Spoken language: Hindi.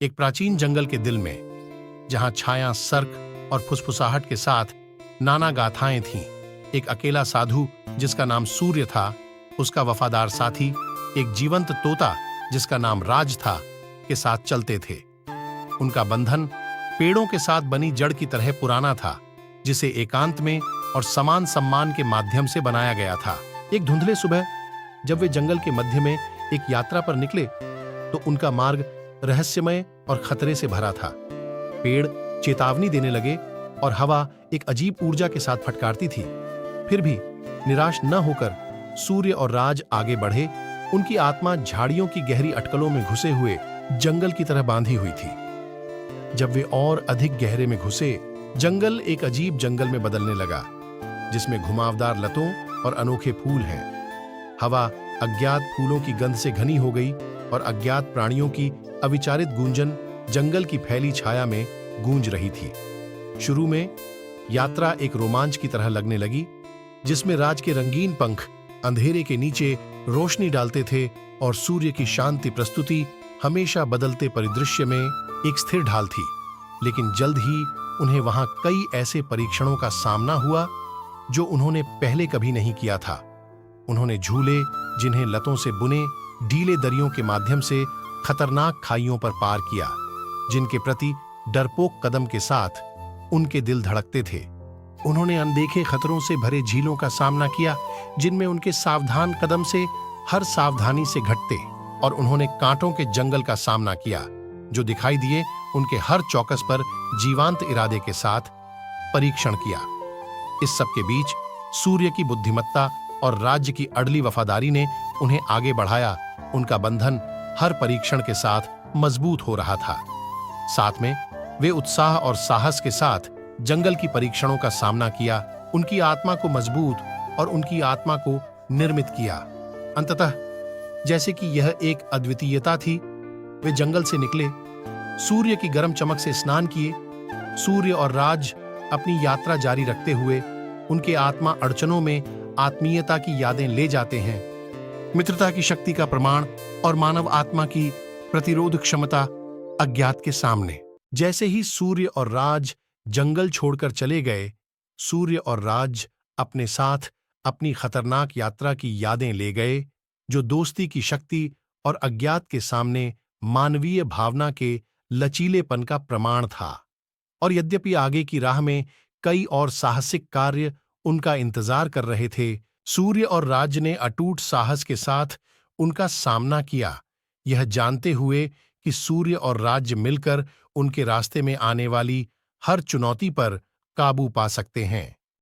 एक प्राचीन जंगल के दिल में, जहां छाया, सर्क और फुसफुसाहट के साथ नाना गाथाएं थीं, एक अकेला साधु जिसका नाम सूर्य था, उसका वफादार साथी एक जीवंत तोता जिसका नाम राज था, के साथ चलते थे। उनका बंधन पेड़ों के साथ बनी जड़ की तरह पुराना था, जिसे एकांत में और समान सम्मान के माध्यम से बनाया गया था। एक धुंधले सुबह जब वे जंगल के मध्य में एक यात्रा पर निकले, तो उनका मार्ग रहस्यमय और खतरे से भरा था। पेड़ चेतावनी देने लगे और हवा एक अजीब ऊर्जा के साथ फटकारती थी। फिर भी निराश न होकर सूर्य और राज आगे बढ़े। उनकी आत्मा झाड़ियों की गहरी अटकलों में घुसे हुए जंगल की तरह बांधी हुई थी। जब वे और अधिक गहरे में घुसे, जंगल एक अजीब जंगल में बदलने लगा, जिसमें घुमावदार लतों और अनोखे फूल हैं। हवा अज्ञात फूलों की गंध से घनी हो गई और अज्ञात प्राणियों की अविचारित गूंजन जंगल की फैली छाया में गूंज रही थी। शुरू में यात्रा एक रोमांच की तरह लगने लगी, जिसमें राज के रंगीन पंख अंधेरे के नीचे रोशनी डालते थे और सूर्य की शांति प्रस्तुति हमेशा बदलते परिदृश्य में एक स्थिर ढाल थी। लेकिन जल्द ही उन्हें वहां कई ऐसे परीक्षणों का सामना हुआ जो उन्होंने पहले कभी नहीं किया था। उन्होंने झूले, जिन्हें लतों से बुने ढीले दरियों के माध्यम से खतरनाक खाइयों पर पार किया, जिनके प्रति डरपोक कदम के साथ उनके दिल धड़कते थे। उन्होंने अनदेखे खतरों से भरे झीलों का सामना किया, जिनमें उनके सावधान कदम से हर सावधानी से घटते, और उन्होंने कांटों के जंगल का सामना किया, जो दिखाई दिए उनके हर चौकस पर जीवांत इरादे के साथ परीक्षण किया। इस सब के बीच सूर्य की बुद्धिमत्ता और राज्य की अड़ली वफादारी ने उन्हें आगे बढ़ाया। उनका बंधन हर परीक्षण के साथ मजबूत हो रहा था। साथ में वे उत्साह और साहस के साथ जंगल की परीक्षणों का सामना किया, उनकी आत्मा को मजबूत और उनकी आत्मा को निर्मित किया। अंततः जैसे कि यह एक अद्वितीयता थी, वे जंगल से निकले, सूर्य की गर्म चमक से स्नान किए। सूर्य और राज अपनी यात्रा जारी रखते हुए उनके आत्मा अड़चनों में आत्मीयता की यादें ले जाते हैं, मित्रता की शक्ति का प्रमाण और मानव आत्मा की प्रतिरोध क्षमता अज्ञात के सामने। जैसे ही सूर्य और राज जंगल छोड़कर चले गए, सूर्य और राज अपने साथ अपनी खतरनाक यात्रा की यादें ले गए, जो दोस्ती की शक्ति और अज्ञात के सामने मानवीय भावना के लचीलेपन का प्रमाण था। और यद्यपि आगे की राह में कई और साहसिक कार्य उनका इंतजार कर रहे थे, सूर्य और राज ने अटूट साहस के साथ उनका सामना किया, यह जानते हुए कि सूर्य और राज्य मिलकर उनके रास्ते में आने वाली हर चुनौती पर काबू पा सकते हैं।